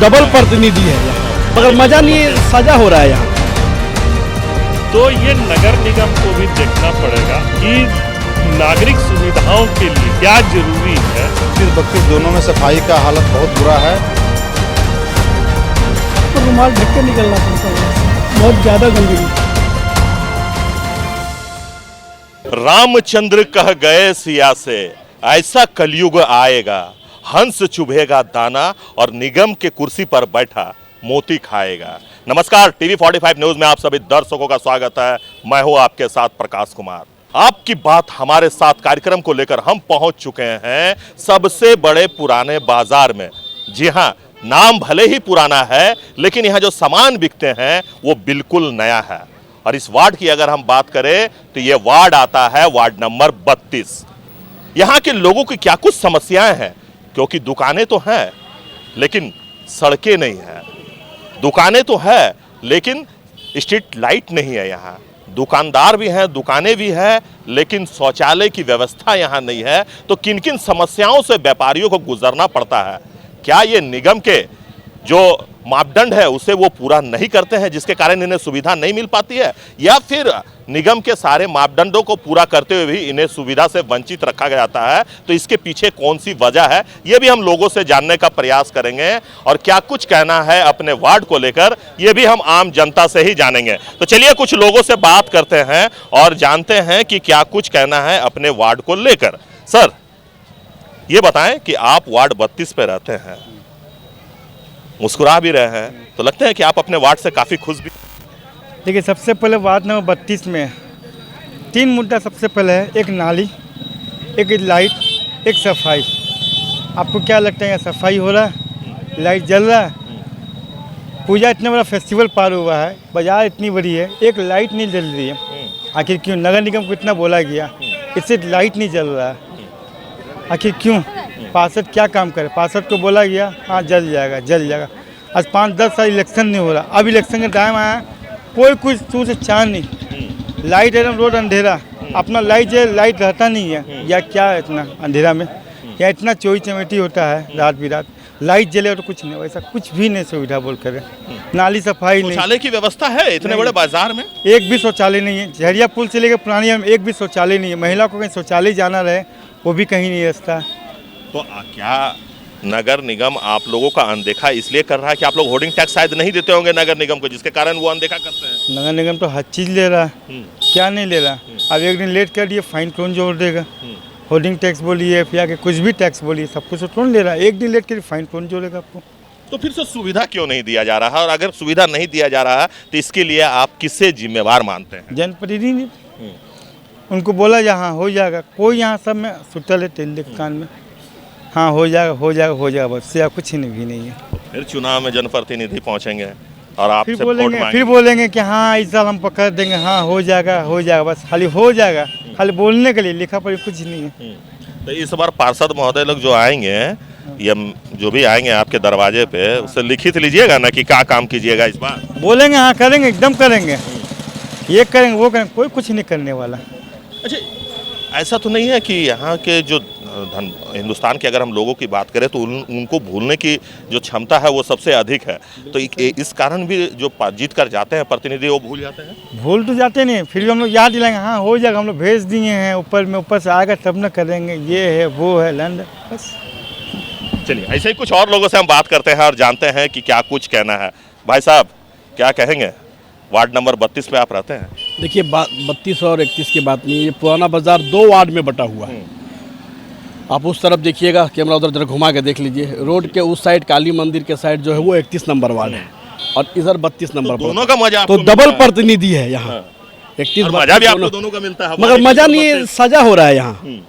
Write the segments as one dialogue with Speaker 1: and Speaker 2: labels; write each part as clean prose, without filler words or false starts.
Speaker 1: Double प्रतिनिधि है यहाँ, मगर मजा नहीं है, सजा हो रहा है यहाँ।
Speaker 2: तो ये नगर निगम को भी देखना पड़ेगा कि नागरिक सुविधाओं के लिए क्या जरूरी है।
Speaker 3: 32 दोनों में सफाई का हालत बहुत बुरा है।
Speaker 1: तो रुमाल ढक के निकलना पड़ता है, बहुत ज़्यादा गंदगी।
Speaker 2: रामचंद्र कह गए सिया से, ऐसा कलयुग आएगा, हंस चुभेगा दाना और निगम के कुर्सी पर बैठा मोती खाएगा। नमस्कार, टीवी 45 न्यूज में आप सभी दर्शकों का स्वागत है। मैं हूं आपके साथ प्रकाश कुमार। आपकी बात हमारे साथ कार्यक्रम को लेकर हम पहुंच चुके हैं सबसे बड़े पुराने बाजार में। जी हां, नाम भले ही पुराना है, लेकिन यहाँ जो सामान बिकते हैं वो बिल्कुल नया है। और इस वार्ड की अगर हम बात करें तो ये वार्ड आता है वार्ड नंबर 32। यहाँ के लोगों की क्या कुछ समस्याएं हैं, क्योंकि दुकानें तो हैं लेकिन सड़कें नहीं हैं, दुकानें तो है लेकिन स्ट्रीट लाइट नहीं है। यहाँ दुकानदार भी हैं, दुकानें भी हैं, लेकिन शौचालय की व्यवस्था यहाँ नहीं है। तो किन किन समस्याओं से व्यापारियों को गुजरना पड़ता है? क्या ये निगम के जो मापदंड है उसे वो पूरा नहीं करते हैं, जिसके कारण इन्हें सुविधा नहीं मिल पाती है, या फिर निगम के सारे मापदंडों को पूरा करते हुए भी इन्हें सुविधा से वंचित रखा जाता है? तो इसके पीछे कौन सी वजह है, ये भी हम लोगों से जानने का प्रयास करेंगे। और क्या कुछ कहना है अपने वार्ड को लेकर, ये भी हम आम जनता से ही जानेंगे। तो चलिए कुछ लोगों से बात करते हैं और जानते हैं कि क्या कुछ कहना है अपने वार्ड को लेकर। सर, ये बताएं कि आप वार्ड 32 पे रहते हैं, मुस्कुरा भी रहे हैं, तो लगता है कि आप अपने वार्ड से काफ़ी खुश भी।
Speaker 4: देखिए, सबसे पहले वार्ड नंबर 32 में 3 मुद्दा सबसे पहले है। एक नाली, एक लाइट, एक सफाई। आपको क्या लगता है, यहाँ सफाई हो रहा है, लाइट जल रहा है? पूजा इतना बड़ा फेस्टिवल पार हुआ है, बाजार इतनी बड़ी है, एक लाइट नहीं जल रही है। आखिर क्यों? नगर निगम को इतना बोला गया, इससे लाइट नहीं जल रहा है, आखिर क्यों? पार्षद क्या काम करे? पार्षद को बोला गया हाँ जल जाएगा, जल जाएगा। आज 5-10 साल इलेक्शन नहीं हो रहा, अब इलेक्शन का टाइम आया, कोई कुछ तू से चांद नहीं, लाइट एकदम रोड अंधेरा। अपना लाइट जो लाइट रहता नहीं है, या क्या है इतना अंधेरा में, या इतना चोरी चमेटी होता है रात बिरात, लाइट जले तो कुछ नहीं, वैसा कुछ भी नहीं सुविधा बोल करे। नाली सफाई नहीं,
Speaker 2: शौचालय की व्यवस्था है इतने बड़े बाजार में?
Speaker 4: एक भी शौचालय नहीं है। झरिया पुल से लेकर पुरानी में एक भी शौचालय नहीं है। महिला को कहीं शौचालय जाना रहे वो भी कहीं नहीं रास्ता।
Speaker 2: तो क्या नगर निगम आप लोगों का अनदेखा इसलिए कर रहा है कि आप लोग होर्डिंग टैक्स शायद नहीं देते होंगे नगर निगम को, जिसके कारण वो अनदेखा करते हैं?
Speaker 4: नगर निगम तो हर चीज़ ले रहा है, क्या नहीं ले रहा? अब एक दिन लेट कर दिए, फाइन कौन जोड़ देगा? होर्डिंग टैक्स बोलिए या कि कुछ भी टैक्स बोलिए, सब कुछ तो कौन ले रहा है? एक दिन लेट कर फाइन कौन जोड़ेगा आपको?
Speaker 2: तो फिर से सुविधा क्यों नहीं दिया जा रहा है? और अगर सुविधा नहीं दिया जा रहा है तो इसके लिए आप किससे जिम्मेवार मानते हैं?
Speaker 4: जनप्रतिनिधि, उनको बोला जा हाँ हो जाएगा। कोई यहाँ सब में सुतल है तेल कान में, हाँ हो जाएगा हो जाएगा हो जाएगा, बस या कुछ ही भी नहीं है।
Speaker 2: फिर चुनाव में जनप्रतिनिधि पहुंचेंगे और आप
Speaker 4: फिर बोलेंगे कि हाँ इस साल हम पकड़ देंगे, हाँ हो जाएगा, बस खाली हो जाएगा, खाली बोलने के लिए, लिखा पढ़ी कुछ नहीं है।
Speaker 2: तो इस बार पार्षद महोदय लोग जो आएंगे या जो भी आएंगे आपके दरवाजे पे, उससे लिखित लीजिएगा ना कि क्या काम कीजिएगा इस बार?
Speaker 4: बोलेंगे हाँ करेंगे, एकदम करेंगे, ये करेंगे वो करेंगे, कोई कुछ नहीं करने वाला।
Speaker 2: अच्छा, ऐसा तो नहीं है कि यहाँ के जो हिंदुस्तान के अगर हम लोगों की बात करें तो उनको भूलने की जो क्षमता है वो सबसे अधिक है, तो इस कारण भी जो जीत कर जाते हैं प्रतिनिधि वो भूल जाते हैं?
Speaker 4: भूल तो जाते नहीं, फिर भी हम लोग याद दिलाएंगे हाँ हो जाएगा, हम लोग भेज दिए हैं ऊपर में, ऊपर से आएगा तब न करेंगे, ये है वो है लंड बस।
Speaker 2: चलिए ऐसे ही कुछ और लोगों से हम बात करते हैं और जानते हैं कि क्या कुछ कहना है। भाई साहब, क्या कहेंगे? वार्ड नंबर 32 पे आप रहते हैं।
Speaker 1: देखिए, 32 और 31 की बात नहीं, ये पुराना बाजार 2 वार्ड में बटा हुआ है। आप उस तरफ देखिएगा, कैमरा उधर जरा घुमा के देख लीजिए। रोड के उस साइड काली मंदिर के साइड जो है वो 31 नंबर वार्ड है और इधर 32 नंबर।
Speaker 2: दोनों का मजा
Speaker 1: तो डबल प्रतिनिधि है यहाँ। 31
Speaker 2: मजा भी आपको दोनों का मिलता है,
Speaker 1: मगर मजा नहीं है, सजा हो रहा है यहाँ।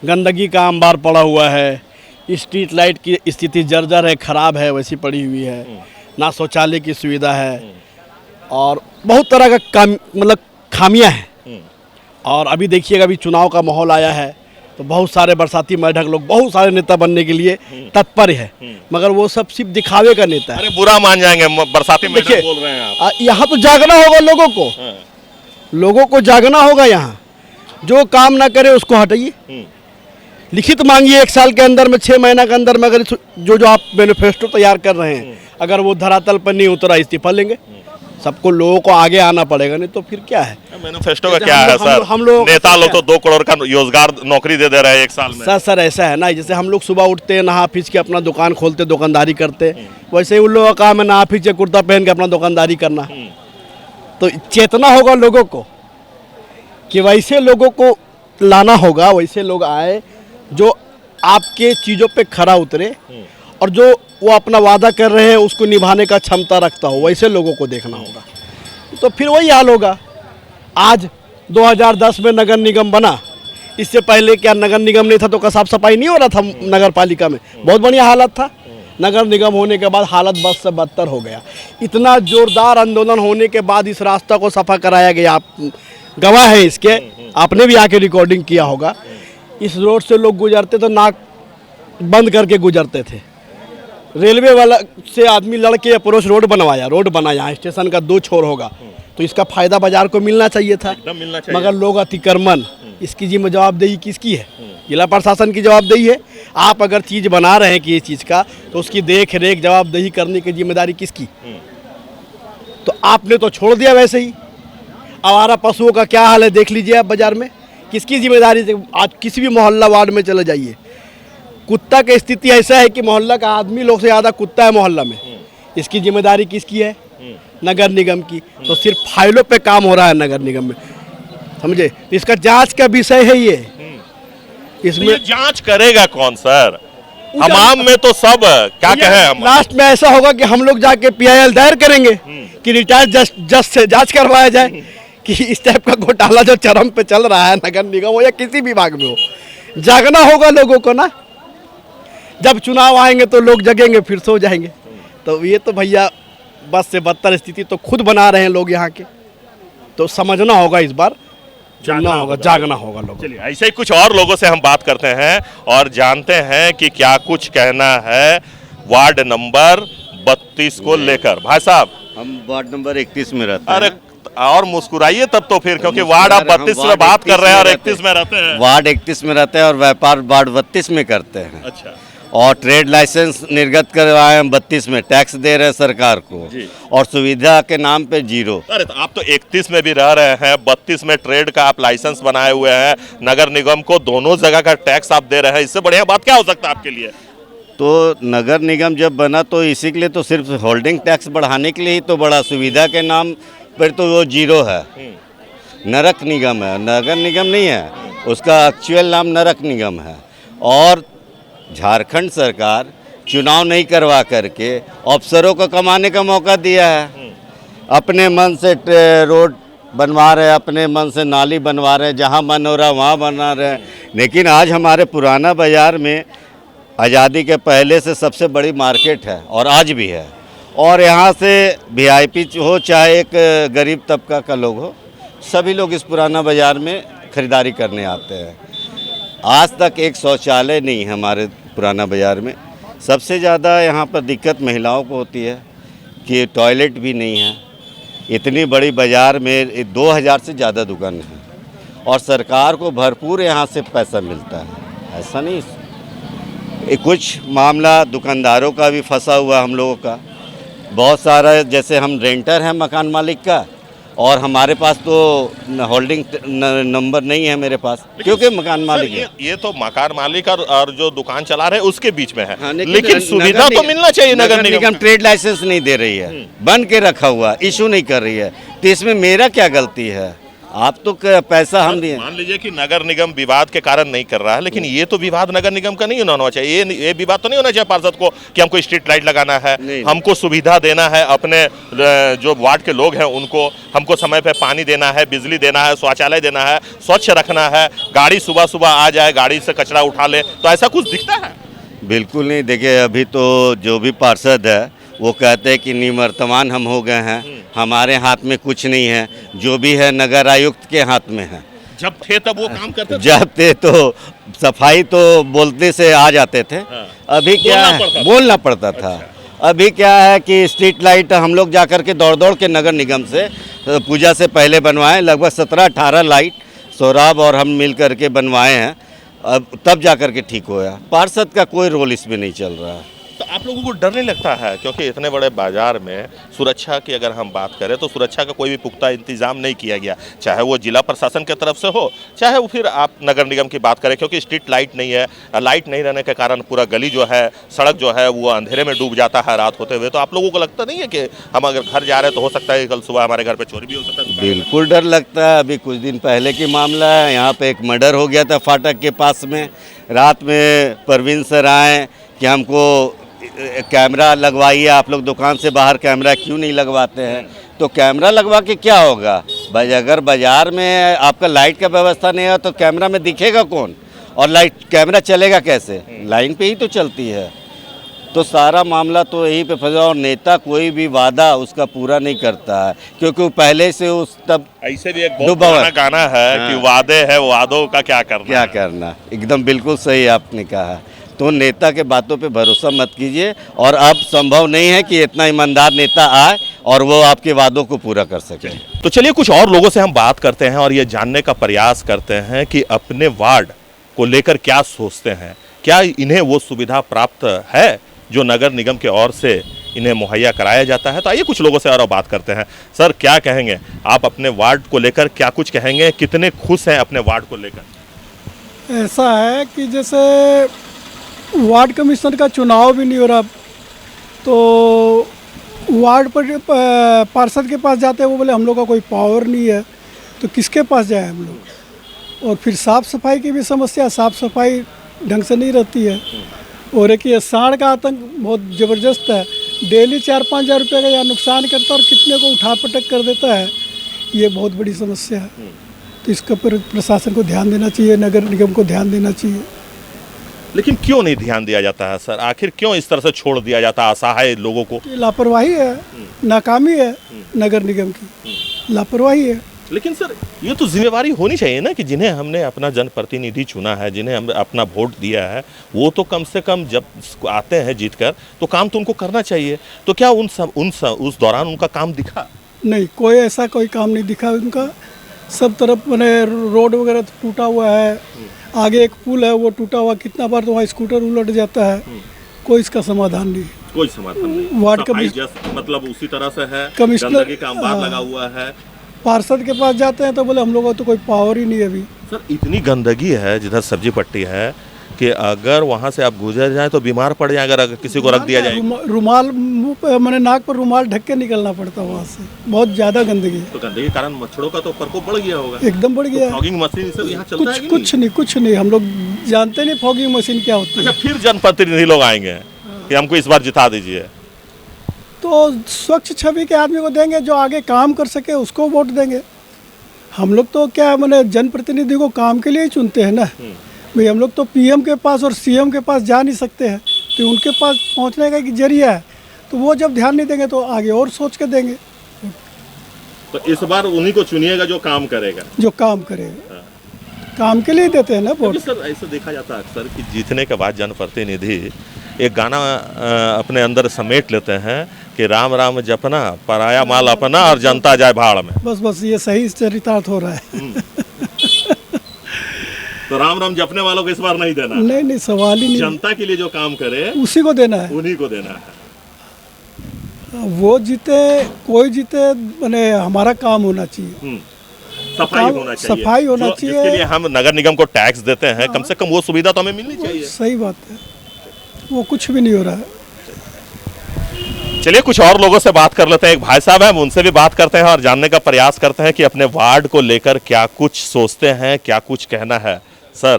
Speaker 1: गंदगी का अंबार पड़ा हुआ है, स्ट्रीट लाइट की स्थिति जर्जर है, खराब है, वैसी पड़ी हुई है, ना शौचालय की सुविधा है और बहुत तरह का काम, मतलब खामियां हैं। और अभी देखिएगा, अभी चुनाव का माहौल आया है तो बहुत सारे बरसाती मेढक लोग, बहुत सारे नेता बनने के लिए तत्पर है, मगर वो सब सिर्फ दिखावे का नेता है।
Speaker 2: अरे बुरा मान जाएंगे, बरसाती मेढक बोल रहे हैं आप।
Speaker 1: यहाँ तो जागना होगा लोगों को, लोगों को जागना होगा। यहाँ जो काम ना करे उसको हटाइए, लिखित मांगिए 1 साल के अंदर में, 6 महीना के अंदर में, अगर जो आप मैनिफेस्टो तैयार कर रहे हैं अगर वो धरातल पर नहीं उतरा, इस्तीफा लेंगे। सबको लोगों को आगे आना पड़ेगा, नहीं तो फिर क्या है।
Speaker 2: मैनिफेस्टो का
Speaker 1: जैसे
Speaker 2: क्या है सर?
Speaker 1: हम लोग
Speaker 2: नेता लोग तो 2 करोड़ का रोजगार नौकरी दे रहे हैं 1 साल में।
Speaker 1: सर ऐसा है ना, जैसे हम लोग सुबह उठते हैं, नहा फीस के अपना दुकान खोलते, दुकानदारी करते, वैसे ही उन लोगों का काम है नहा फीस के कुर्ता पहन के अपना दुकानदारी करना। तो चेतना होगा लोगों को कि वैसे लोगों को लाना होगा, वैसे लोग आए जो आपके चीज़ों पे खरा उतरे और जो वो अपना वादा कर रहे हैं उसको निभाने का क्षमता रखता हो, वैसे लोगों को देखना होगा। तो फिर वही हाल होगा। आज 2010 में नगर निगम बना, इससे पहले क्या नगर निगम नहीं था तो क्या साफ सफाई नहीं हो रहा था नगर पालिका में? बहुत बढ़िया हालत था। नगर निगम होने के बाद हालत बद से बदतर हो गया। इतना जोरदार आंदोलन होने के बाद इस रास्ता को सफा कराया गया। आप गवाह हैं इसके, आपने भी आके रिकॉर्डिंग किया होगा। इस रोड से लोग गुजरते तो नाक बंद करके गुजरते थे। रेलवे वाला से आदमी लड़के अप्रोच रोड बनवाया, रोड बना, यहाँ स्टेशन का 2 छोर होगा, तो इसका फायदा बाजार को मिलना चाहिए था,
Speaker 2: मिलना चाहिए।
Speaker 1: मगर लोग अतिक्रमण, इसकी जिम्मे जवाबदेही किसकी है? जिला प्रशासन की जवाबदेही है। आप अगर चीज़ बना रहे हैं कि इस चीज़ का, तो उसकी देख रेख जवाबदेही करने की जिम्मेदारी किसकी? तो आपने तो छोड़ दिया वैसे ही। आवारा पशुओं का क्या हाल है देख लीजिए आप बाजार में। किसकी जिम्मेदारी से? आज किसी भी मोहल्ला वार्ड में चले जाइए, कुत्ता की स्थिति ऐसा है कि मोहल्ला का आदमी लोग से ज़्यादा कुत्ता है मोहल्ला में। इसकी जिम्मेदारी किसकी है? नगर निगम की। तो सिर्फ फाइलों पे काम हो रहा है नगर निगम में, समझे? इसका जांच का विषय है ये।
Speaker 2: इसमें जांच करेगा कौन सर? हमाम में तो सब क्या कहे हम।
Speaker 1: लास्ट में ऐसा होगा कि हम लोग जाके PIL दायर करेंगे कि रिटायर्ड जज से जांच करवाया जाए कि इस टाइप का घोटाला जो चरम पे चल रहा है नगर निगम हो या किसी विभाग में हो। जागना होगा लोगों को ना। जब चुनाव आएंगे तो लोग जगेंगे, फिर सो जाएंगे। तो ये तो भैया बस से बदतर स्थिति तो खुद बना रहे हैं लोग यहाँ के। तो समझना होगा, इस बार जागना होगा लोगों।
Speaker 2: चलिए ऐसे ही कुछ और लोगों से हम बात करते हैं और जानते हैं कि क्या कुछ कहना है वार्ड नंबर 32 को लेकर। भाई साहब,
Speaker 5: हम वार्ड नंबर 31 में रहते हैं।
Speaker 2: अरे और मुस्कुराइए तब तो फिर, क्योंकि वार्ड आप 32 में बात कर रहे हैं और 31 में रहते हैं।
Speaker 5: वार्ड 31 में रहते हैं और व्यापार वार्ड 32 में करते हैं।
Speaker 2: अच्छा।
Speaker 5: और ट्रेड लाइसेंस निर्गत करवाए हम 32 में, टैक्स दे रहे हैं सरकार को
Speaker 2: जी।
Speaker 5: और सुविधा के नाम पे 0।
Speaker 2: अरे तो आप तो 31 में भी रह रहे हैं, 32 में ट्रेड का आप लाइसेंस बनाए हुए हैं, नगर निगम को दोनों जगह का टैक्स आप दे रहे हैं। इससे बढ़िया बात क्या हो सकता है आपके लिए?
Speaker 5: तो नगर निगम जब बना तो इसी के लिए, तो सिर्फ होल्डिंग टैक्स बढ़ाने के लिए ही तो बड़ा। सुविधा के नाम पर तो वो 0 है। नरक निगम है, नगर निगम नहीं है। उसका एक्चुअल नाम नरक निगम है। और झारखंड सरकार चुनाव नहीं करवा करके अफसरों को कमाने का मौका दिया है। अपने मन से रोड बनवा रहे हैं, अपने मन से नाली बनवा रहे हैं, जहाँ मन हो रहा है वहाँ बना रहे हैं। लेकिन आज हमारे पुराना बाज़ार में आज़ादी के पहले से सबसे बड़ी मार्केट है और आज भी है। और यहाँ से VIP हो चाहे एक गरीब तबका का लोग हो, सभी लोग इस पुराना बाज़ार में ख़रीदारी करने आते हैं। आज तक एक शौचालय नहीं है हमारे पुराना बाज़ार में। सबसे ज़्यादा यहाँ पर दिक्कत महिलाओं को होती है कि टॉयलेट भी नहीं है। इतनी बड़ी बाज़ार में 2000 से ज़्यादा दुकान है और सरकार को भरपूर यहाँ से पैसा मिलता है। ऐसा नहीं, कुछ मामला दुकानदारों का भी फंसा हुआ हम लोगों का बहुत सारा। जैसे हम रेंटर हैं मकान मालिक का, और हमारे पास तो होल्डिंग नंबर नहीं है मेरे पास, क्योंकि मकान मालिक है।
Speaker 2: ये तो मकान मालिक और जो दुकान चला रहे हैं उसके बीच में है।
Speaker 5: हाँ,
Speaker 2: लेकिन सुविधा तो मिलना चाहिए। नगर निगम
Speaker 5: ट्रेड लाइसेंस नहीं दे रही है, बन के रखा हुआ, इशू नहीं कर रही है। तो इसमें मेरा क्या गलती है? आप तो पैसा हम दिए।
Speaker 2: मान लीजिए कि नगर निगम विवाद के कारण नहीं कर रहा है, लेकिन ये तो विवाद नगर निगम का नहीं होना चाहिए। ये विवाद तो नहीं होना चाहिए पार्षद को कि हमको स्ट्रीट लाइट लगाना है, हमको सुविधा देना है, अपने जो वार्ड के लोग हैं उनको हमको समय पे पानी देना है, बिजली देना है, शौचालय देना है, स्वच्छ रखना है, गाड़ी सुबह सुबह आ जाए, गाड़ी से कचरा उठा ले। तो ऐसा कुछ दिखता है?
Speaker 5: बिल्कुल नहीं। देखिए, अभी तो जो भी पार्षद है वो कहते हैं कि निवर्तमान हम हो गए हैं, हमारे हाथ में कुछ नहीं है, जो भी है नगर आयुक्त के हाथ में है।
Speaker 2: जब थे तब वो काम करते थे?
Speaker 5: जब थे तो सफाई तो बोलते से आ जाते थे। अभी क्या है, बोलना पड़ता था। अभी क्या है कि स्ट्रीट लाइट हम लोग जा कर के दौड़ के नगर निगम से पूजा से पहले बनवाए। लगभग 17-18 लाइट सौराब और हम मिल कर के बनवाए हैं। अब तब जा कर के ठीक होया। पार्षद का कोई रोल इसमें नहीं चल रहा है।
Speaker 2: तो आप लोगों को डर नहीं लगता है, क्योंकि इतने बड़े बाजार में सुरक्षा की अगर हम बात करें तो सुरक्षा का कोई भी पुख्ता इंतजाम नहीं किया गया, चाहे वो जिला प्रशासन की तरफ से हो, चाहे वो फिर आप नगर निगम की बात करें, क्योंकि स्ट्रीट लाइट नहीं है। लाइट नहीं रहने के कारण पूरा गली जो है, सड़क जो है वो अंधेरे में डूब जाता है रात होते हुए। तो आप लोगों को लगता नहीं है कि हम अगर घर जा रहे हैं तो हो सकता है कल सुबह हमारे घर पर चोरी भी हो सकता है?
Speaker 5: बिल्कुल डर लगता है। अभी कुछ दिन पहले की मामला है, यहाँ पे एक मर्डर हो गया था फाटक के पास में। रात में परवीन सर आए कि हमको कैमरा लगवाइए, आप लोग दुकान से बाहर कैमरा क्यों नहीं लगवाते हैं? तो कैमरा लगवा के क्या होगा भाई? अगर बाज़ार में आपका लाइट का व्यवस्था नहीं है तो कैमरा में दिखेगा कौन, और लाइट कैमरा चलेगा कैसे? लाइन पे ही तो चलती है। तो सारा मामला तो यहीं पे फंसा, और नेता कोई भी वादा उसका पूरा नहीं करता है, क्योंकि वो पहले से उस तब
Speaker 2: ऐसे भी एक बहुत पुराना गाना है कि वादे है वादों का क्या करना।
Speaker 5: एकदम बिल्कुल सही आपने कहा। तो नेता के बातों पे भरोसा मत कीजिए, और अब संभव नहीं है कि इतना ईमानदार नेता आए और वो आपके वादों को पूरा कर सके।
Speaker 2: तो चलिए कुछ और लोगों से हम बात करते हैं और ये जानने का प्रयास करते हैं कि अपने वार्ड को लेकर क्या सोचते हैं, क्या इन्हें वो सुविधा प्राप्त है जो नगर निगम की ओर से इन्हें मुहैया कराया जाता है। तो आइए कुछ लोगों से और बात करते हैं। सर, क्या कहेंगे आप अपने वार्ड को लेकर, क्या कुछ कहेंगे, कितने खुश हैं अपने वार्ड को लेकर?
Speaker 6: ऐसा है कि जैसे वार्ड कमिश्नर का चुनाव भी नहीं हो रहा, तो वार्ड पर पार्षद के पास जाते हैं, वो बोले हम लोग का कोई पावर नहीं है, तो किसके पास जाए हम लोग? और फिर साफ़ सफाई की भी समस्या, साफ़ सफाई ढंग से नहीं रहती है। और एक ये सांड का आतंक बहुत ज़बरदस्त है, डेली 4-5 हज़ार रुपये का यहाँ नुकसान करता है और कितने को उठा पटक कर देता है। ये बहुत बड़ी समस्या है, तो इसके ऊपर प्रशासन को ध्यान देना चाहिए, नगर निगम को ध्यान देना चाहिए।
Speaker 2: लेकिन क्यों नहीं ध्यान दिया जाता है सर? आखिर क्यों इस तरह से छोड़ दिया जाता है असहाय लोगों को?
Speaker 6: लापरवाही है, नाकामी है, नगर निगम की लापरवाही है।
Speaker 2: लेकिन सर, ये तो जिम्मेवारी होनी चाहिए ना कि जिन्हें हमने अपना जनप्रतिनिधि चुना है, जिन्हें हम अपना वोट दिया है, वो तो कम से कम जब आते हैं जीतकर तो काम तो उनको करना चाहिए। तो क्या उस दौरान उनका काम दिखा?
Speaker 6: नहीं, कोई ऐसा कोई काम नहीं दिखा उनका। सब तरफ मैंने रोड वगैरह तो टूटा हुआ है, आगे एक पुल है वो टूटा हुआ, कितना बार तो वहाँ स्कूटर उलट जाता है, कोई इसका समाधान नहीं।
Speaker 2: कोई समाधान नहीं।
Speaker 6: वार्ड
Speaker 2: कमिश्नर मतलब उसी तरह से है,
Speaker 6: कमिश्नर
Speaker 2: गंदगी का अंबार लगा हुआ है।
Speaker 6: पार्षद के पास जाते हैं तो बोले हम लोगों को तो कोई पावर ही नहीं है अभी।
Speaker 2: सर, इतनी गंदगी है जिधर सब्जी पट्टी है कि अगर वहाँ से आप गुजर जाए तो बीमार पड़ जाए अगर किसी को रख दिया जाए।
Speaker 6: रुमाल मुंह पे, मैंने नाक पर रुमाल ढक के निकलना पड़ता वहाँ से, बहुत ज़्यादा गंदगी है।
Speaker 2: तो गंदगी के कारण मच्छरों का तो प्रकोप बढ़ गया होगा।
Speaker 6: एकदम बढ़ गया।
Speaker 2: फॉगिंग मशीन सब यहाँ चलता है कि
Speaker 6: कुछ नहीं, हम लोग जानते नहीं फॉगिंग मशीन क्या होती है।
Speaker 2: अच्छा, फिर जनप्रतिनिधि लोग आएंगे कि हमको इस बार जिता दीजिए,
Speaker 6: तो स्वच्छ छवि के आदमी को देंगे, जो आगे काम कर सके उसको वोट देंगे। हम लोग तो क्या मैंने जनप्रतिनिधि को काम के लिए ही चुनते हैं ना भाई। हम लोग तो पीएम के पास और सीएम के पास जा नहीं सकते हैं, तो उनके पास पहुंचने का एक जरिया है, तो वो जब ध्यान नहीं देंगे तो आगे और सोच के देंगे।
Speaker 2: तो इस बार उन्हीं को चुनिएगा जो काम करेगा।
Speaker 6: जो काम करेगा, काम के लिए देते हैं ना वोट।
Speaker 2: सर, ऐसा देखा जाता है अक्सर कि जीतने के बाद जनप्रतिनिधि एक गाना अपने अंदर समेट लेते हैं कि राम राम जपना, पराया माल अपना और जनता जाए भाड़ में।
Speaker 6: बस ये सही चरितार्थ हो रहा है।
Speaker 2: तो राम राम जपने वालों को इस बार नहीं देना।
Speaker 6: नहीं, सवाल ही नहीं।
Speaker 2: जनता के लिए जो काम करे
Speaker 6: उसी को देना है,
Speaker 2: उन्हीं को देना है।
Speaker 6: वो जीते कोई जीते, मैंने हमारा काम होना चाहिए,
Speaker 2: सफाई होना चाहिए,
Speaker 6: सफाई होना चाहिए।
Speaker 2: जिसके लिए हम नगर निगम को टैक्स देते हैं, कम से कम वो सुविधा तो हमें मिलनी चाहिए।
Speaker 6: सही बात है, वो कुछ भी नहीं हो रहा है।
Speaker 2: चलिए कुछ और लोगों से बात कर लेते हैं। एक भाई साहब हैं, उनसे भी बात करते हैं और जानने का प्रयास करते हैं कि अपने वार्ड को लेकर क्या कुछ सोचते हैं, क्या कुछ कहना है। सर,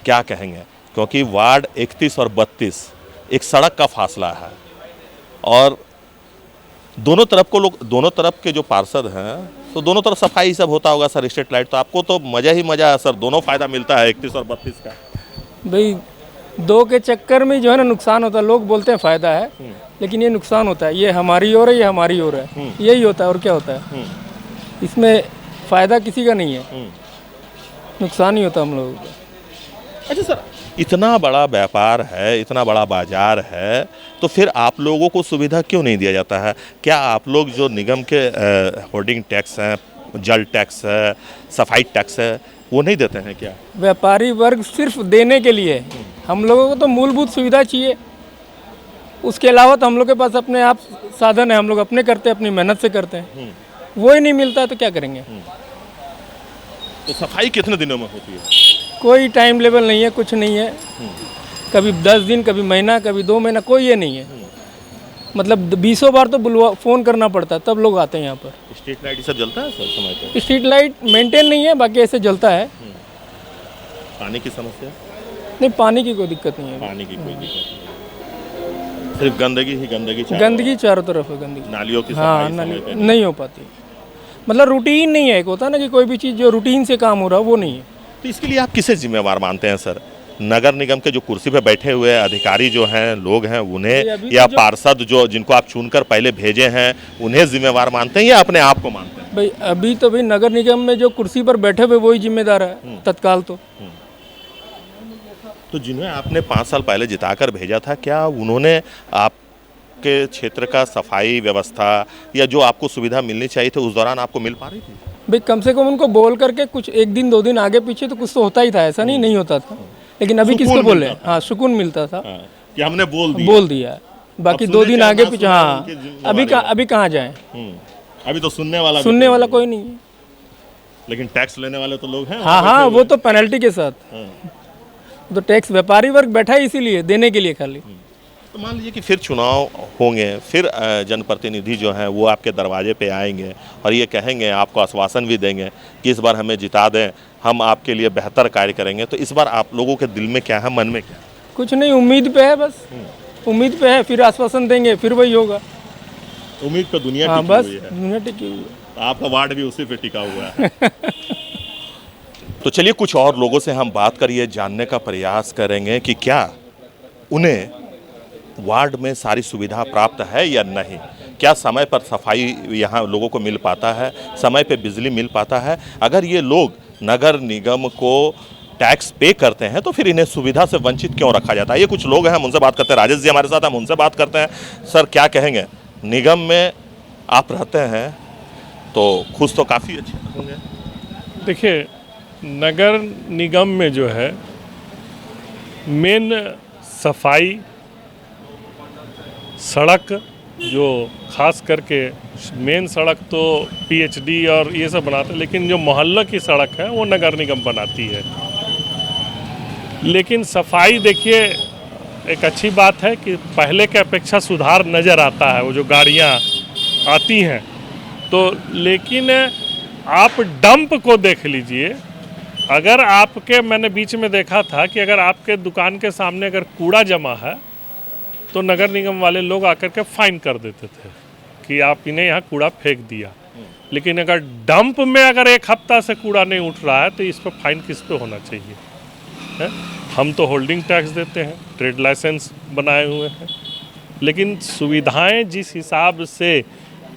Speaker 2: क्या कहेंगे? क्योंकि वार्ड 31 और 32 एक सड़क का फासला है और दोनों तरफ के जो पार्षद हैं, तो दोनों तरफ सफाई सब होता होगा सर, स्ट्रीट लाइट, तो आपको तो मज़ा ही मज़ा है सर, दोनों फ़ायदा मिलता है 31 और 32 का।
Speaker 7: भाई, दो के चक्कर में जो है ना नुकसान होता है। लोग बोलते हैं फ़ायदा है, लेकिन ये नुकसान होता है। ये हमारी ओर है, ये हमारी ओर है, यही होता है और क्या होता है। इसमें फ़ायदा किसी का नहीं है, नुकसान ही होता है हम लोगों को।
Speaker 2: अच्छा सर, इतना बड़ा व्यापार है, इतना बड़ा बाजार है, तो फिर आप लोगों को सुविधा क्यों नहीं दिया जाता है? क्या आप लोग जो निगम के होर्डिंग टैक्स हैं, जल टैक्स है, सफाई टैक्स है, वो नहीं देते हैं क्या?
Speaker 7: व्यापारी वर्ग सिर्फ देने के लिए है। हम लोगों को तो मूलभूत सुविधा चाहिए, उसके अलावा तो हम लोग के पास अपने आप साधन है, हम लोग अपने करते हैं, अपनी मेहनत से करते हैं। वो ही नहीं मिलता है तो क्या करेंगे?
Speaker 2: तो सफाई कितने दिनों में होती है?
Speaker 7: कोई टाइम लेवल नहीं है, कुछ नहीं है। कभी 10 दिन, कभी महीना, कभी 2 महीना, कोई ये नहीं है। मतलब 20 बार तो बुलवा फ़ोन करना पड़ता है तब लोग आते हैं यहाँ पर।
Speaker 2: स्ट्रीट लाइट सब जलता है सर समय पे?
Speaker 7: स्ट्रीट लाइट मेंटेन नहीं है, बाकी ऐसे जलता है।
Speaker 2: पानी की समस्या?
Speaker 7: नहीं, पानी की कोई दिक्कत नहीं है।
Speaker 2: पानी की कोई दिक्कत नहीं, सिर्फ गंदगी ही गंदगी
Speaker 7: गंदगी चारों तरफ है, गंदगी।
Speaker 2: नालियों की
Speaker 7: हाँ,
Speaker 2: सफाई समय पे
Speaker 7: नहीं हो पाती। मतलब रूटीन नहीं है, एक होता है ना कि कोई भी चीज़ जो रूटीन से काम हो रहा है वो नहीं है।
Speaker 2: तो इसके लिए आप किसे जिम्मेवार मानते हैं सर? नगर निगम के जो कुर्सी पे बैठे हुए अधिकारी जो हैं, लोग हैं, उन्हें, या पार्षद जो जिनको आप चुनकर पहले भेजे हैं उन्हें जिम्मेवार मानते हैं या अपने आप को मानते हैं?
Speaker 7: भाई अभी तो भाई नगर निगम में जो कुर्सी पर बैठे हुए वही जिम्मेदार है तत्काल
Speaker 2: तो जिन्हें आपने 5 साल पहले जिताकर भेजा था, क्या उन्होंने आपके क्षेत्र का सफाई व्यवस्था या जो आपको सुविधा मिलनी चाहिए थी उस दौरान आपको मिल पा रही थी?
Speaker 7: भाई कम से कम उनको बोल करके कुछ 1 दिन 2 दिन आगे पीछे तो कुछ तो होता ही था, ऐसा नहीं होता था। लेकिन अभी किसको बोले? हाँ, सुकून मिलता था
Speaker 2: कि हमने
Speaker 7: बोल दिया। बाकी 2 दिन आगे पीछे, हाँ, अभी कहाँ जाए?
Speaker 2: अभी तो सुनने वाला
Speaker 7: कोई नहीं है।
Speaker 2: लेकिन टैक्स लेने वाले तो लोग हैं।
Speaker 7: हाँ, वो तो पेनल्टी के साथ। तो टैक्स व्यापारी वर्ग बैठा है इसीलिए, देने के लिए खाली।
Speaker 2: तो मान लीजिए कि फिर चुनाव होंगे, फिर जनप्रतिनिधि जो हैं वो आपके दरवाजे पे आएंगे और ये कहेंगे, आपको आश्वासन भी देंगे कि इस बार हमें जिता दें, हम आपके लिए बेहतर कार्य करेंगे। तो इस बार आप लोगों के दिल में क्या है, मन में क्या है?
Speaker 7: कुछ नहीं, उम्मीद पे है बस। उम्मीद पे है, फिर आश्वासन देंगे, फिर वही होगा।
Speaker 2: उम्मीद पे दुनिया
Speaker 7: हाँ,
Speaker 2: टिकी
Speaker 7: बस
Speaker 2: हुई है।
Speaker 7: दुनिया टिकी हुई है।
Speaker 2: आपका वार्ड भी उसी पे टिका हुआ है। तो चलिए कुछ और लोगों से हम बात करिए, जानने का प्रयास करेंगे कि क्या उन्हें वार्ड में सारी सुविधा प्राप्त है या नहीं, क्या समय पर सफाई यहाँ लोगों को मिल पाता है, समय पे बिजली मिल पाता है। अगर ये लोग नगर निगम को टैक्स पे करते हैं तो फिर इन्हें सुविधा से वंचित क्यों रखा जाता है? ये कुछ लोग हैं, हम उनसे बात करते हैं। राजेश जी हमारे साथ, हम उनसे बात करते हैं। सर क्या कहेंगे, निगम में आप रहते हैं तो खुश तो काफ़ी अच्छे होंगे?
Speaker 8: देखिए, नगर निगम में जो है मेन सफाई, सड़क, जो खास करके मेन सड़क तो पीएचडी और ये सब बनाते हैं, लेकिन जो मोहल्ला की सड़क है वो नगर निगम बनाती है। लेकिन सफाई देखिए, एक अच्छी बात है कि पहले के अपेक्षा सुधार नज़र आता है। वो जो गाड़ियाँ आती हैं तो, लेकिन आप डंप को देख लीजिए। अगर आपके, मैंने बीच में देखा था कि अगर आपके दुकान के सामने अगर कूड़ा जमा है तो नगर निगम वाले लोग आकर के फाइन कर देते थे कि आप इन्हें यहाँ कूड़ा फेंक दिया। लेकिन अगर डंप में अगर 1 हफ्ता से कूड़ा नहीं उठ रहा है तो इस पर फाइन किस पे होना चाहिए है? हम तो होल्डिंग टैक्स देते हैं, ट्रेड लाइसेंस बनाए हुए हैं, लेकिन सुविधाएं जिस हिसाब से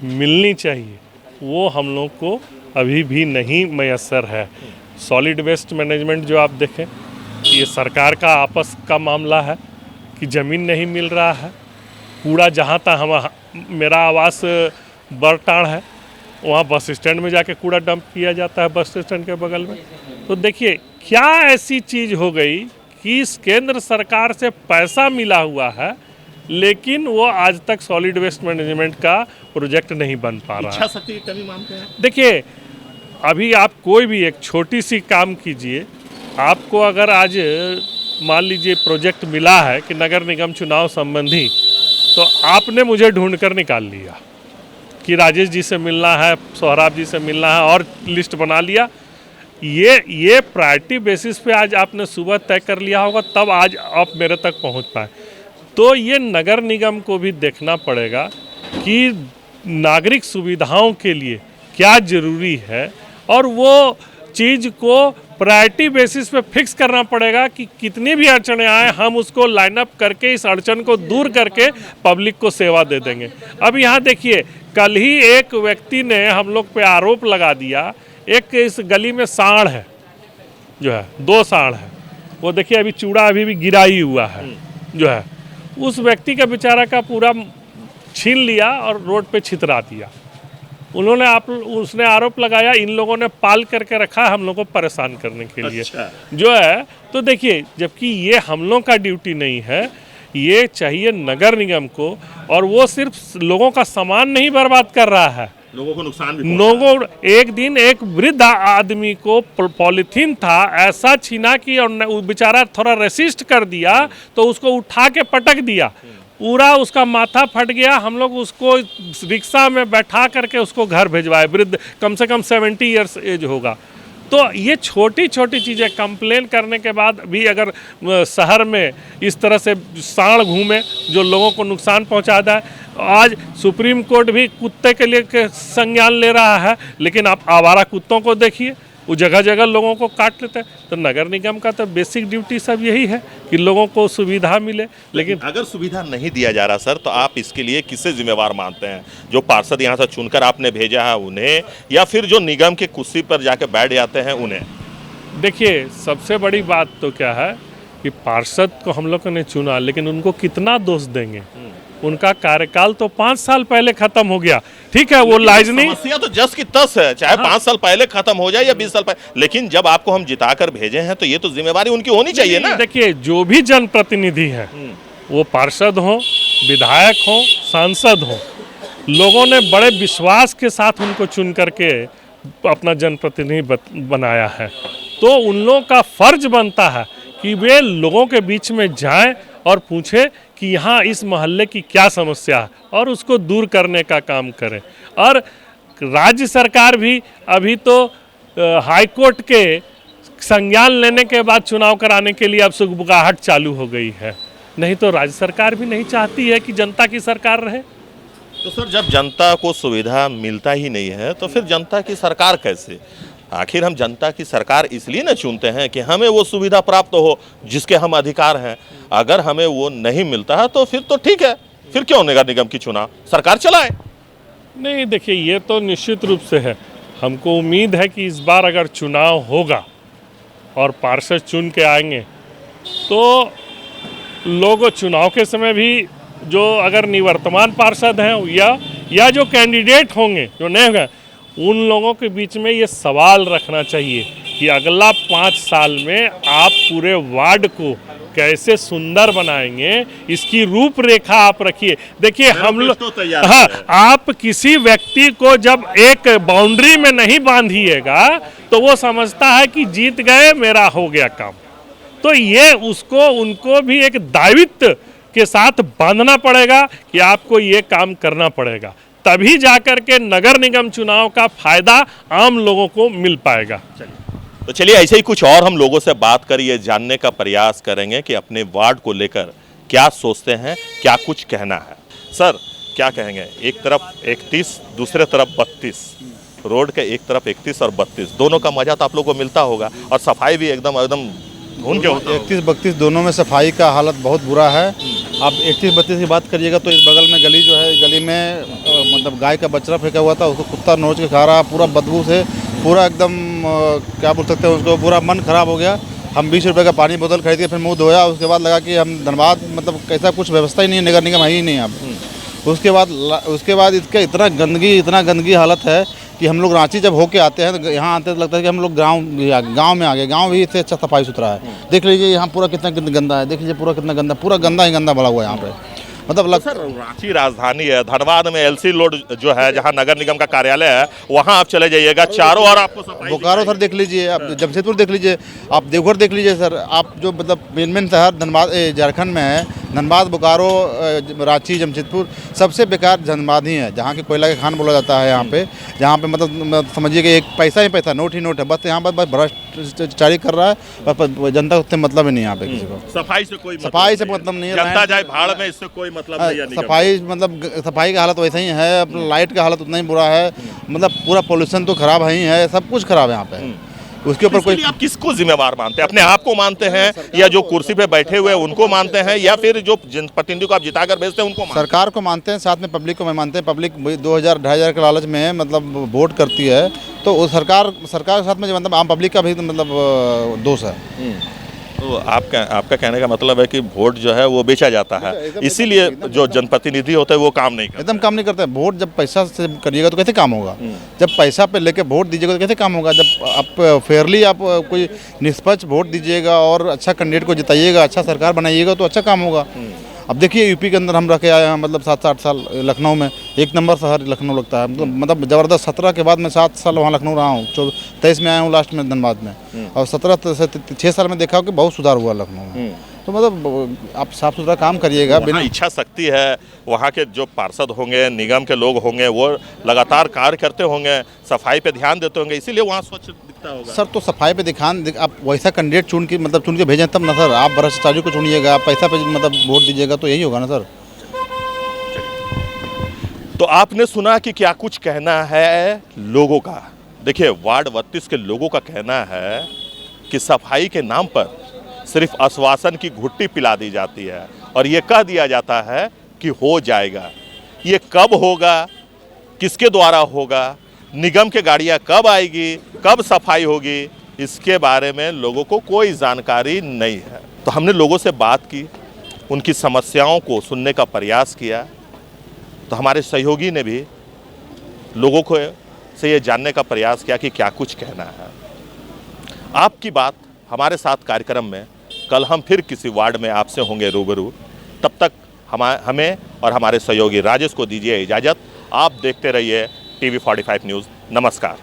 Speaker 8: मिलनी चाहिए वो हम लोग को अभी भी नहीं मैसर है। सॉलिड वेस्ट मैनेजमेंट जो आप देखें, ये सरकार का आपस का मामला है कि ज़मीन नहीं मिल रहा है। कूड़ा जहाँ तक मेरा आवास बरटाड़ है, वहाँ बस स्टैंड में जाके कूड़ा डंप किया जाता है, बस स्टैंड के बगल में। तो देखिए, क्या ऐसी चीज़ हो गई कि इस केंद्र सरकार से पैसा मिला हुआ है लेकिन वो आज तक सॉलिड वेस्ट मैनेजमेंट का प्रोजेक्ट नहीं बन पा रहा है।
Speaker 2: इच्छा शक्ति की कमी मानते हैं?
Speaker 8: देखिए, अभी आप कोई भी एक छोटी सी काम कीजिए, आपको अगर आज मान लीजिए प्रोजेक्ट मिला है कि नगर निगम चुनाव संबंधी, तो आपने मुझे ढूंढ कर निकाल लिया कि राजेश जी से मिलना है, सोहराब जी से मिलना है, और लिस्ट बना लिया। ये प्रायोरिटी बेसिस पे आज आपने सुबह तय कर लिया होगा, तब आज आप मेरे तक पहुंच पाए। तो ये नगर निगम को भी देखना पड़ेगा कि नागरिक सुविधाओं के लिए क्या ज़रूरी है, और वो चीज़ को प्रायोरिटी बेसिस पे फिक्स करना पड़ेगा कि कितनी भी अड़चनें आए, हम उसको लाइन अप करके इस अड़चन को दूर करके पब्लिक को सेवा दे देंगे। अब यहाँ देखिए, कल ही एक व्यक्ति ने हम लोग पे आरोप लगा दिया, एक इस गली में सांड है, जो है 2 सांड है, वो देखिए अभी चूड़ा अभी भी गिरा ही हुआ है, जो है उस व्यक्ति का बेचारा का पूरा छीन लिया और रोड पे छितरा दिया। उन्होंने उसने आरोप लगाया इन लोगों ने पाल करके रखा है हम लोगों को परेशान करने के लिए।
Speaker 2: अच्छा।
Speaker 8: जो है तो देखिए, जबकि ये हम लोगों का ड्यूटी नहीं है, ये चाहिए नगर निगम को, और वो सिर्फ लोगों का सामान नहीं बर्बाद कर रहा है,
Speaker 2: लोगों को नुकसान भी
Speaker 8: लोगों एक दिन एक वृद्ध आदमी को पॉलिथीन था ऐसा छीना कि और वो बेचारा थोड़ा रेसिस्ट कर दिया तो उसको उठा के पटक दिया, पूरा उसका माथा फट गया। हम लोग उसको रिक्शा में बैठा करके उसको घर भिजवाए, वृद्ध कम से कम 70 ईयर्स एज होगा। तो ये छोटी छोटी चीज़ें कंप्लेन करने के बाद भी अगर शहर में इस तरह से सांड घूमे जो लोगों को नुकसान पहुंचाता है, आज सुप्रीम कोर्ट भी कुत्ते के लिए संज्ञान ले रहा है, लेकिन आप आवारा कुत्तों को देखिए, वो जगह जगह लोगों को काट लेते हैं। तो नगर निगम का तो बेसिक ड्यूटी सब यही है कि लोगों को सुविधा मिले। लेकिन
Speaker 2: अगर सुविधा नहीं दिया जा रहा सर, तो आप इसके लिए किससे जिम्मेवार मानते हैं? जो पार्षद यहाँ से चुनकर आपने भेजा है उन्हें, या फिर जो निगम के कुर्सी पर जाके बैठ जाते हैं उन्हें?
Speaker 8: देखिए, सबसे बड़ी बात तो क्या है कि पार्षद को हम लोगों ने चुना, लेकिन उनको कितना दोष देंगे? उनका कार्यकाल तो 5 साल पहले खत्म हो गया। ठीक है, वो लाइजनिंग
Speaker 2: समस्या तो जस की तस है, चाहे 5 साल पहले खत्म हो जाए या 20 साल पहले, लेकिन जब आपको हम जिताकर भेजे हैं तो ये तो जिम्मेवारी उनकी होनी चाहिए ना।
Speaker 8: देखिए, जो भी जनप्रतिनिधि है, वो पार्षद हो, विधायक हो, सांसद हो, लोगों ने बड़े विश्वास के साथ उनको चुन करके अपना जनप्रतिनिधि बनाया है, तो उन लोगों का फर्ज बनता है कि वे लोगों के बीच में जाएं और पूछें कि यहाँ इस मोहल्ले की क्या समस्या है और उसको दूर करने का काम करें। और राज्य सरकार भी अभी तो हाई कोर्ट के संज्ञान लेने के बाद चुनाव कराने के लिए अब सुगबुगाहट चालू हो गई है, नहीं तो राज्य सरकार भी नहीं चाहती है कि जनता की सरकार रहे।
Speaker 2: तो सर, जब जनता को सुविधा मिलता ही नहीं है तो फिर जनता की सरकार कैसे? आखिर हम जनता की सरकार इसलिए न चुनते हैं कि हमें वो सुविधा प्राप्त हो जिसके हम अधिकार हैं। अगर हमें वो नहीं मिलता है तो फिर तो ठीक है, फिर क्यों नगर निगम की चुनाव सरकार चलाए?
Speaker 8: नहीं, देखिए, ये तो निश्चित रूप से है। हमको उम्मीद है कि इस बार अगर चुनाव होगा और पार्षद चुन के आएंगे तो लोग चुनाव के समय भी जो अगर निवर्तमान पार्षद हैं या जो कैंडिडेट होंगे जो नए होंगे, उन लोगों के बीच में ये सवाल रखना चाहिए कि अगला 5 साल में आप पूरे वार्ड को कैसे सुंदर बनाएंगे, इसकी रूपरेखा आप रखिए। देखिए, हम लोग हाँ, आप किसी व्यक्ति को जब एक बाउंड्री में नहीं बांधिएगा तो वो समझता है कि जीत गए, मेरा हो गया काम। तो ये उनको भी एक दायित्व के साथ बांधना पड़ेगा कि आपको ये काम करना पड़ेगा, तभी जाकर के नगर निगम चुनाव का फायदा आम लोगों को मिल पाएगा।
Speaker 2: तो चलिए, ऐसे ही कुछ और हम लोगों से बात कर ये जानने का प्रयास करेंगे कि अपने वार्ड को लेकर क्या सोचते हैं, क्या कुछ कहना है। सर, क्या कहेंगे? एक तरफ 31, दूसरे तरफ 32, रोड के एक तरफ 31 और 32, दोनों का मजा तो आप लोगों को मिलता होगा, और सफाई भी एकदम धुन के होता है।
Speaker 3: 31-32 दोनों में सफाई का हालत बहुत बुरा है। आप 31-32 की बात करिएगा तो इस बगल में गली जो है, गली में मतलब गाय का बछड़ा फेंका हुआ था, उसको कुत्ता नोच के खा रहा, पूरा बदबू से पूरा एकदम क्या बोल सकते हैं उसको, पूरा मन खराब हो गया। हम 20 रुपये का पानी बोतल खरीद के फिर मुंह धोया, उसके बाद लगा कि हम धनबाद मतलब कैसा कुछ व्यवस्था ही नहीं है, नगर निगम है ही नहीं अब। उसके बाद इसका इतना गंदगी हालत है कि हम लोग रांची जब होके आते हैं तो यहाँ आते तो लगता है कि हम लोग गांव में आ गए। गांव भी इससे अच्छा सफाई सुथरा है। देख लीजिए यहाँ पूरा कितना गंदा है, देख लीजिए पूरा कितना गंदा, पूरा गंदा ही गंदा भरा हुआ है यहाँ पे। मतलब
Speaker 2: सर, रांची राजधानी है, धनबाद में एलसी रोड जो है जहाँ नगर निगम का कार्यालय है, वहाँ आप चले जाइएगा, चारों ओर आपको सफाई।
Speaker 3: बोकारो सर देख लीजिए, आप जमशेदपुर देख लीजिए, आप देवघर देख लीजिए सर। आप जो मतलब मेन शहर धनबाद झारखंड में है, धनबाद, बोकारो, रांची, जमशेदपुर, सबसे बेकार धनबाद ही है, जहाँ के कोयला के खान बोला जाता है यहाँ पे। जहाँ पे मतलब समझिए कि एक पैसा ही पैसा, नोट ही नोट है, बस यहाँ पर बस भ्रष्टाचारी कर रहा है, बस जनता उससे मतलब ही नहीं यहाँ पे किसी को।
Speaker 2: सफाई से कोई
Speaker 3: मतलब नहीं है,
Speaker 2: जनता जाए भाड़ में, इससे कोई मतलब नहीं है।
Speaker 3: सफाई का हालत वैसा ही है, अपना लाइट का हालत उतना ही बुरा है, मतलब पूरा पोल्यूशन तो खराब है ही है, सब कुछ खराब है यहाँ पे। उसके ऊपर कोई,
Speaker 2: आप किसको जिम्मेवार मानते हैं? अपने आप को मानते हैं, या जो कुर्सी पे बैठे हुए उनको मानते हैं, या फिर जो जनप्रतिनिधि को आप जिताकर भेजते हैं उनको मानते हैं?
Speaker 3: सरकार को मानते हैं, साथ में पब्लिक को मैं मानते हैं। पब्लिक 2000-2500 के लालच में मतलब वोट करती है, तो वो सरकार के साथ में मतलब आम पब्लिक का भी मतलब दोष है।
Speaker 2: तो आपका कहने का मतलब है कि वोट जो है वो बेचा जाता है, इसीलिए जो जनप्रतिनिधि होते हैं वो काम नहीं करते।
Speaker 3: एकदम काम नहीं करते। वोट जब पैसा से करिएगा तो कैसे काम होगा? जब पैसा पे लेके वोट दीजिएगा तो कैसे काम होगा? जब आप फेयरली आप कोई निष्पक्ष वोट दीजिएगा और अच्छा कैंडिडेट को जिताइएगा, अच्छा सरकार बनाइएगा तो अच्छा काम होगा। अब देखिए यूपी के अंदर हम रह के आए हैं, मतलब 7-8 साल लखनऊ में, एक नंबर शहर लखनऊ लगता है, मतलब ज़बरदस्त। 17 के बाद मैं 7 साल वहाँ लखनऊ रहा हूँ, 23 में आया हूँ लास्ट में धनबाद में, और 17 से 6 साल में देखा कि बहुत सुधार हुआ लखनऊ में। तो मतलब आप साफ सुथरा काम करिएगा।
Speaker 2: बिना इच्छा शक्ति है, वहाँ के जो पार्षद होंगे, निगम के लोग होंगे, वो लगातार कार्य करते होंगे, सफाई पे ध्यान देते होंगे, इसीलिए वहाँ स्वच्छ दिखता होगा।
Speaker 3: सर तो सफाई पे ध्यान, आप वैसा कैंडिडेट चुन के भेजें तब ना सर। आप भ्रष्टाचारी को चुनिएगा, आप पैसा पे मतलब वोट दीजिएगा तो यही होगा ना सर।
Speaker 2: तो आपने सुना कि क्या कुछ कहना है लोगों का। देखिए, वार्ड 32 के लोगों का कहना है कि सफाई के नाम पर सिर्फ आश्वासन की घुट्टी पिला दी जाती है और ये कह दिया जाता है कि हो जाएगा। ये कब होगा, किसके द्वारा होगा, निगम के गाड़ियां कब आएगी, कब सफाई होगी, इसके बारे में लोगों को कोई जानकारी नहीं है। तो हमने लोगों से बात की, उनकी समस्याओं को सुनने का प्रयास किया। तो हमारे सहयोगी ने भी लोगों को से ये जानने का प्रयास किया कि क्या कुछ कहना है। आपकी बात हमारे साथ कार्यक्रम में कल हम फिर किसी वार्ड में आपसे होंगे रूबरू। तब तक हमें और हमारे सहयोगी राजेश को दीजिए इजाज़त। आप देखते रहिए TV45 न्यूज़। नमस्कार।